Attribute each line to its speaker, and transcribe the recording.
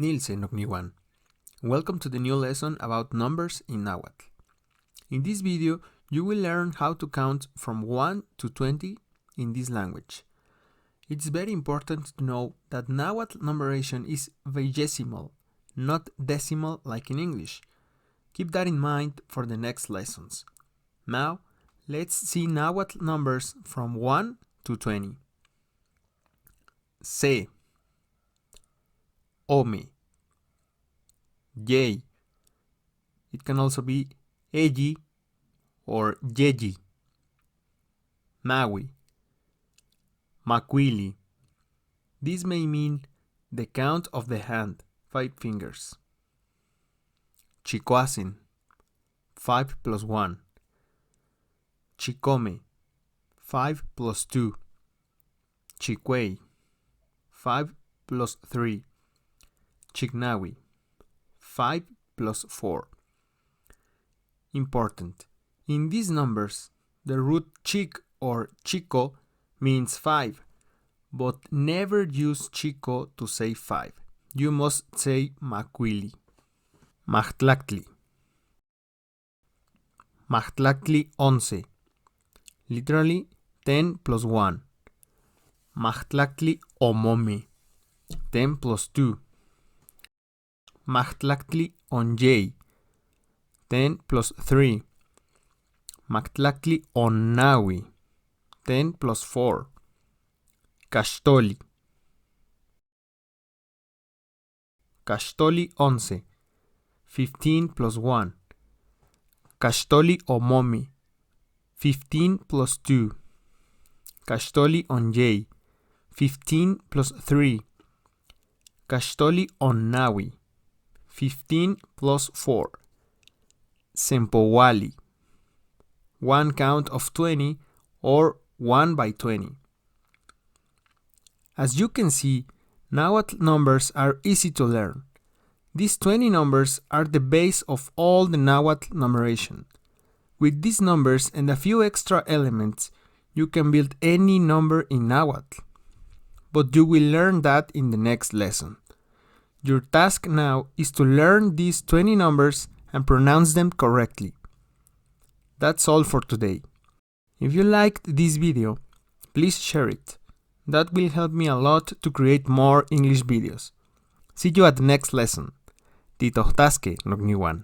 Speaker 1: Niltze, nocnihuan. Welcome to the new lesson about numbers in Nahuatl. In this video, you will learn how to count from 1 to 20 in this language. It's very important to know that Nahuatl numeration is vigesimal, not decimal like in English. Keep that in mind for the next lessons. Now, let's see Nahuatl numbers from 1 to 20. Se, Ome, Yei. It can also be Eji or Yeji. Maui, Makwili. This may mean the count of the hand, 5 fingers. Chicoasin, 5 plus 1. Chicome, 5 plus 2. Chicuey, 5 plus 3. Chignawi, 5 plus 4. Important. In these numbers, the root chic or chico means 5, but never use chico to say 5. You must say macuili. Mahtlactli. Mahtlactli 11. Literally 10 plus 1. Mahtlactli omome. 10 plus 2. Mahtlactli onyei. 10 plus 3. Mahtlactli onnawi. 10 plus 4. Cachtoli. Cachtoli 11. 15 plus 1. Cachtoli omomi. 15 plus 2. Cachtoli onyei. 15 plus 3. Cachtoli onnawi. 15 plus 4. Sempowali. 1 count of 20 or 1 by 20. As you can see, Nahuatl numbers are easy to learn. These 20 numbers are the base of all the Nahuatl numeration. With these numbers and a few extra elements, you can build any number in Nahuatl. But you will learn that in the next lesson. Your task now is to learn these 20 numbers and pronounce them correctly. That's all for today. If you liked this video, please share it. That will help me a lot to create more English videos. See you at the next lesson. Titohtaske, nocnihuan.